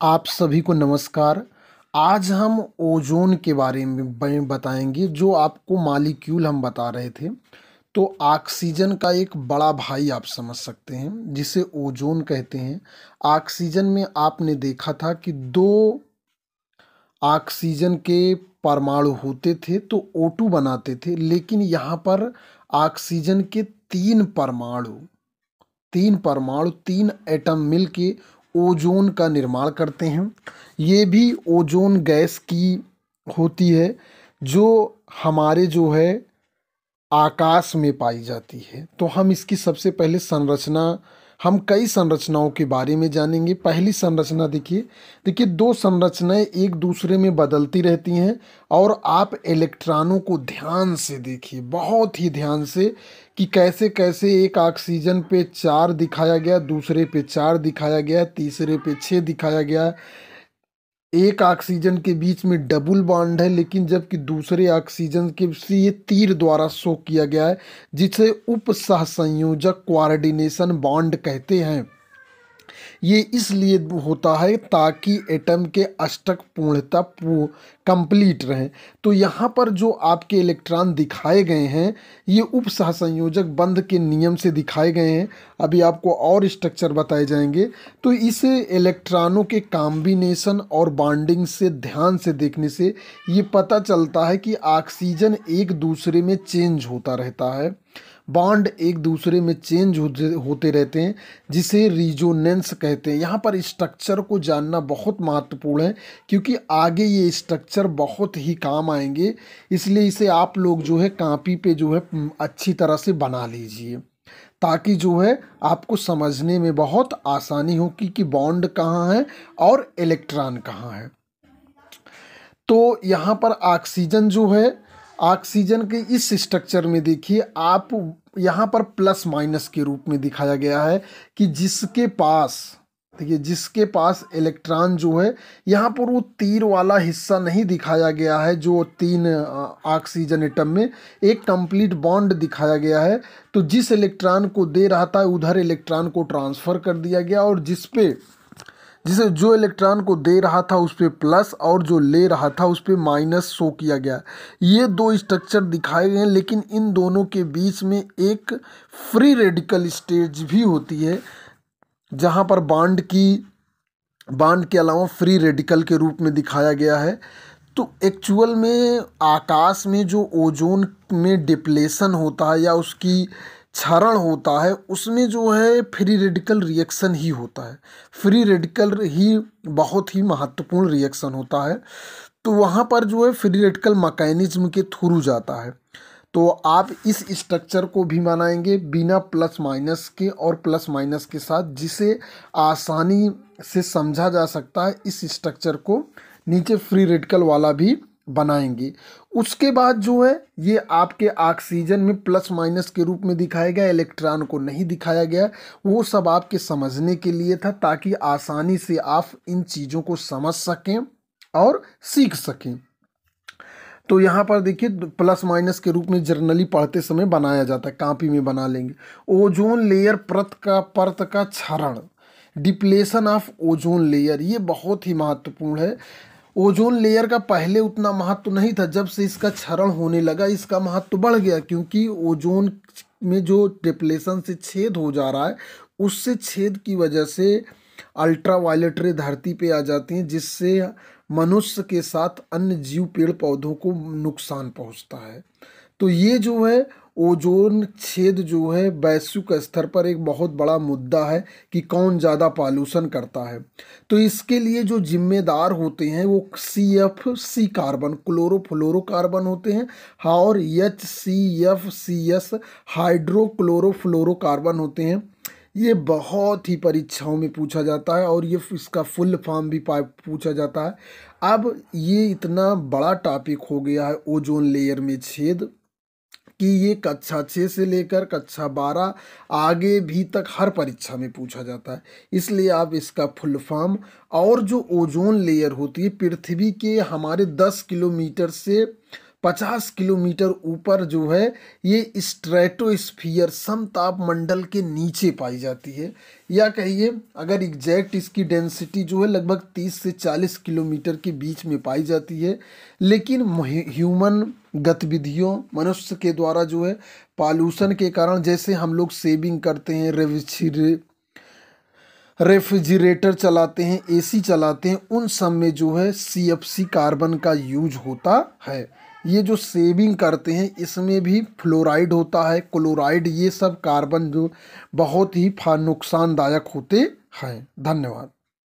आप सभी को नमस्कार। आज हम ओज़ोन के बारे में बताएंगे। जो आपको मॉलिक्यूल हम बता रहे थे, तो ऑक्सीजन का एक बड़ा भाई आप समझ सकते हैं जिसे ओज़ोन कहते हैं। ऑक्सीजन में आपने देखा था कि दो ऑक्सीजन के परमाणु होते थे तो O2 बनाते थे, लेकिन यहाँ पर ऑक्सीजन के तीन एटम मिलके ओजोन का निर्माण करते हैं। ये भी ओजोन गैस की होती है जो हमारे जो है आकाश में पाई जाती है। तो हम इसकी सबसे पहले संरचना, हम कई संरचनाओं के बारे में जानेंगे। पहली संरचना देखिए दो संरचनाएं एक दूसरे में बदलती रहती हैं। और आप इलेक्ट्रॉनों को ध्यान से देखिए, बहुत ही ध्यान से, कि कैसे कैसे एक ऑक्सीजन पे 4 दिखाया गया, दूसरे पे 4 दिखाया गया, तीसरे पे 6 दिखाया गया। एक ऑक्सीजन के बीच में डबल बॉन्ड है, लेकिन जबकि दूसरे ऑक्सीजन के से ये तीर द्वारा शो किया गया है, जिसे उप सहसंयोजक कोऑर्डिनेशन बॉन्ड कहते हैं। ये इसलिए होता है ताकि एटम के अष्टक पूर्णता कंप्लीट रहे। तो यहाँ पर जो आपके इलेक्ट्रॉन दिखाए गए हैं, ये उप सहसंयोजक बंध के नियम से दिखाए गए हैं। अभी आपको और स्ट्रक्चर बताए जाएंगे। तो इस इलेक्ट्रॉनों के कॉम्बिनेशन और बॉन्डिंग से ध्यान से देखने से ये पता चलता है कि ऑक्सीजन एक दूसरे में चेंज होता रहता है, बॉन्ड एक दूसरे में चेंज होते रहते हैं, जिसे रिजोनेंस कहते हैं। यहाँ पर स्ट्रक्चर को जानना बहुत महत्वपूर्ण है, क्योंकि आगे ये स्ट्रक्चर बहुत ही काम आएंगे। इसलिए इसे आप लोग जो है कॉपी पे जो है अच्छी तरह से बना लीजिए, ताकि जो है आपको समझने में बहुत आसानी हो कि बॉन्ड कहाँ है और इलेक्ट्रॉन कहाँ है। तो यहाँ पर ऑक्सीजन जो है, ऑक्सीजन के इस स्ट्रक्चर में देखिए आप, यहाँ पर प्लस माइनस के रूप में दिखाया गया है कि जिसके पास, देखिए जिसके पास इलेक्ट्रॉन जो है, यहाँ पर वो तीर वाला हिस्सा नहीं दिखाया गया है। जो तीन ऑक्सीजन एटम में एक कंप्लीट बॉन्ड दिखाया गया है, तो जिस इलेक्ट्रॉन को दे रहा था उधर इलेक्ट्रॉन को ट्रांसफ़र कर दिया गया, और जिसे जो इलेक्ट्रॉन को दे रहा था उस पर प्लस और जो ले रहा था उस पर माइनस शो किया गया। ये दो स्ट्रक्चर दिखाए गए हैं, लेकिन इन दोनों के बीच में एक फ्री रेडिकल स्टेज भी होती है, जहाँ पर बॉन्ड के अलावा फ्री रेडिकल के रूप में दिखाया गया है। तो एक्चुअल में आकाश में जो ओजोन में डिप्लेशन होता है या उसकी क्षरण होता है, उसमें जो है फ्री रेडिकल रिएक्शन ही होता है। फ्री रेडिकल ही बहुत ही महत्वपूर्ण रिएक्शन होता है। तो वहाँ पर जो है फ्री रेडिकल मैकेनिज्म के थ्रू जाता है। तो आप इस स्ट्रक्चर को भी बनाएंगे बिना प्लस माइनस के और प्लस माइनस के साथ, जिसे आसानी से समझा जा सकता है। इस स्ट्रक्चर को नीचे फ्री रेडिकल वाला भी बनाएंगे। उसके बाद जो है ये आपके ऑक्सीजन में प्लस माइनस के रूप में दिखाया गया, इलेक्ट्रॉन को नहीं दिखाया गया। वो सब आपके समझने के लिए था, ताकि आसानी से आप इन चीज़ों को समझ सकें और सीख सकें। तो यहाँ पर देखिए प्लस माइनस के रूप में जर्नली पढ़ते समय बनाया जाता है, कॉपी में बना लेंगे। ओजोन लेयर परत का क्षरण, डिप्लेशन ऑफ ओजोन लेयर, ये बहुत ही महत्वपूर्ण है। ओजोन लेयर का पहले उतना महत्व नहीं था, जब से इसका क्षरण होने लगा इसका महत्व बढ़ गया, क्योंकि ओजोन में जो डिप्लेशन से छेद हो जा रहा है, उससे छेद की वजह से अल्ट्रा वायलेट रे धरती पे आ जाती हैं, जिससे मनुष्य के साथ अन्य जीव पेड़ पौधों को नुकसान पहुंचता है। तो ये जो है ओजोन छेद जो है वैश्विक स्तर पर एक बहुत बड़ा मुद्दा है कि कौन ज़्यादा पॉल्यूशन करता है। तो इसके लिए जो जिम्मेदार होते हैं वो CFC कार्बन, क्लोरोफ्लोरोकार्बन होते हैं, और HCFCS हाइड्रोक्लोरोफ्लोरोकार्बन होते हैं। ये बहुत ही परीक्षाओं में पूछा जाता है, और ये इसका फुल फॉर्म भी पूछा जाता है। अब ये इतना बड़ा टॉपिक हो गया है ओजोन लेयर में छेद, कि ये कक्षा 6 से लेकर कक्षा 12 आगे भी तक हर परीक्षा में पूछा जाता है। इसलिए आप इसका फुल फॉर्म, और जो ओजोन लेयर होती है पृथ्वी के हमारे 10 किलोमीटर से 50 किलोमीटर ऊपर जो है ये स्ट्रेटोस्फियर समताप मंडल के नीचे पाई जाती है, या कहिए अगर एग्जैक्ट इसकी डेंसिटी जो है लगभग 30 से 40 किलोमीटर के बीच में पाई जाती है। लेकिन ह्यूमन गतिविधियों, मनुष्य के द्वारा जो है पॉल्यूशन के कारण, जैसे हम लोग सेविंग करते हैं, रेफ्रिजरेटर चलाते हैं, एसी चलाते हैं, उन सब में जो है CFC कार्बन का यूज होता है। ये जो सेविंग करते हैं इसमें भी फ्लोराइड होता है, क्लोराइड, ये सब कार्बन जो बहुत ही नुकसानदायक होते हैं। धन्यवाद।